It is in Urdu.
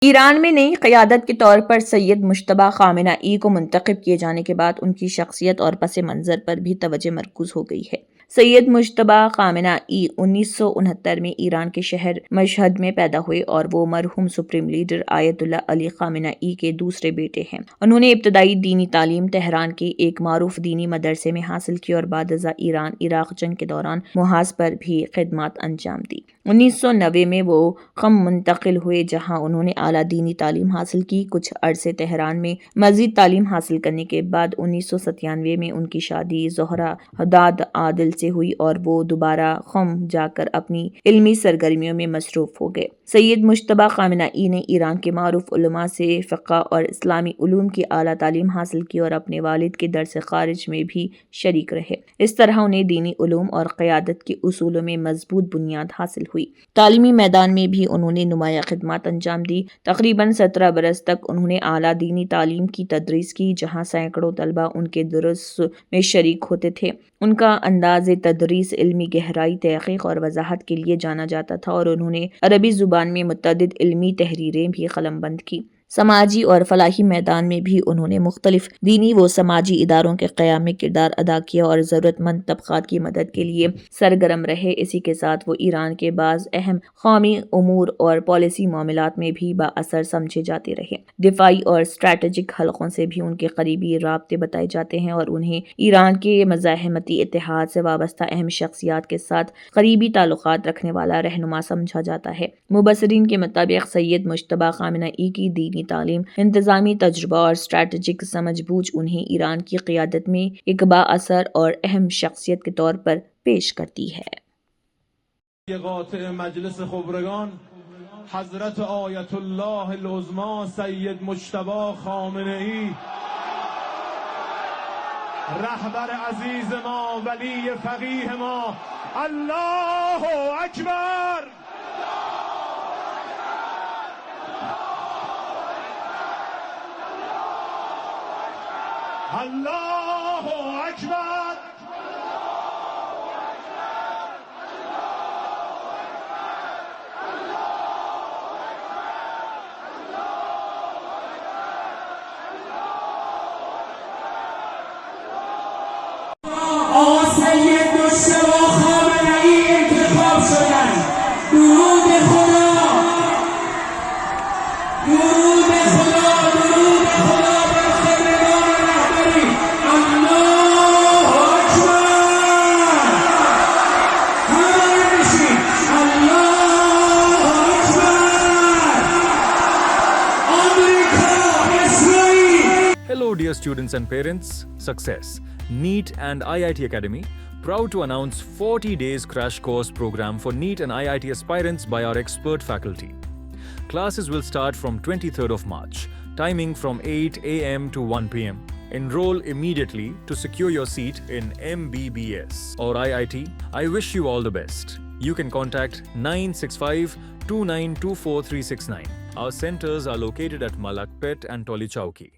ایران میں نئی قیادت کے طور پر سید مجتبیٰ خامنہ ای کو منتخب کیے جانے کے بعد ان کی شخصیت اور پس منظر پر بھی توجہ مرکوز ہو گئی ہے۔ سید مجتبیٰ خامنہ ای 1969 میں ایران کے شہر مشہد میں پیدا ہوئے اور وہ مرحوم سپریم لیڈر آیت اللہ علی خامنہ ای کے دوسرے بیٹے ہیں۔ انہوں نے ابتدائی دینی تعلیم تہران کے ایک معروف دینی مدرسے میں حاصل کی اور بعد ازاں ایران عراق جنگ کے دوران محاذ پر بھی خدمات انجام دی۔ 1990 میں وہ قم منتقل ہوئے جہاں انہوں نے اعلیٰ دینی تعلیم حاصل کی۔ کچھ عرصے تہران میں مزید تعلیم حاصل کرنے کے بعد 1997 میں ان کی شادی زہرہ حداد عادل سے ہوئی اور وہ دوبارہ قم جا کر اپنی علمی سرگرمیوں میں مصروف ہو گئے۔ سید مجتبیٰ خامنہ ای نے ایران کے معروف علماء سے فقہ اور اسلامی علوم کی اعلیٰ تعلیم حاصل کی اور اپنے والد کے درس خارج میں بھی شریک رہے۔ اس طرح انہیں دینی علوم اور قیادت کے اصولوں میں مضبوط بنیاد حاصل ہوئی۔ تعلیمی میدان میں بھی انہوں نے نمایاں خدمات انجام دی۔ تقریباً 17 برس تک انہوں نے اعلیٰ دینی تعلیم کی تدریس کی جہاں سینکڑوں طلباء ان کے دروس میں شریک ہوتے تھے۔ ان کا انداز تدریس علمی گہرائی، تحقیق اور وضاحت کے لیے جانا جاتا تھا اور انہوں نے عربی زبان میں متعدد علمی تحریریں بھی قلم بند کی۔ سماجی اور فلاحی میدان میں بھی انہوں نے مختلف دینی و سماجی اداروں کے قیام میں کردار ادا کیا اور ضرورت مند طبقات کی مدد کے لیے سرگرم رہے۔ اسی کے ساتھ وہ ایران کے بعض اہم قومی امور اور پالیسی معاملات میں بھی بااثر سمجھے جاتے رہے۔ دفاعی اور اسٹریٹجک حلقوں سے بھی ان کے قریبی رابطے بتائے جاتے ہیں اور انہیں ایران کے مزاحمتی اتحاد سے وابستہ اہم شخصیات کے ساتھ قریبی تعلقات رکھنے والا رہنما سمجھا جاتا ہے۔ مبصرین کے مطابق سید مجتبیٰ خامنہ ای کی دینی تعلیم، انتظامی تجربہ اور اسٹریٹجک سمجھ بوجھ انہیں ایران کی قیادت میں ایک بااثر اور اہم شخصیت کے طور پر پیش کرتی ہے۔ قاطع مجلس خبرگان حضرت آیت اللہ العظمی سید مجتبیٰ خامنہ ای، رہبر عزیز ما، ولی فقیہ ما، اللہ اکبر۔ اللہ اکبر۔ آقا سید مجتبیٰ خامنہ ای انتخاب شدن۔ درود خدا، درود خدا، درود خدا بر خدمتگان رهبری۔ الله اکبر۔ همه بشید. الله اکبر. آمریکا، اسرائیل. Hello dear students and parents, success. NEET and IIT Academy, proud to announce 40 days crash course program for NEET and IIT aspirants by our expert faculty. Classes will start from 23rd of March, timing from 8 a.m. to 1 p.m. Enroll immediately to secure your seat in MBBS or IIT. I wish you all the best. You can contact 965-2924-369. Our centers are located at Malakpet and Toli Chowki.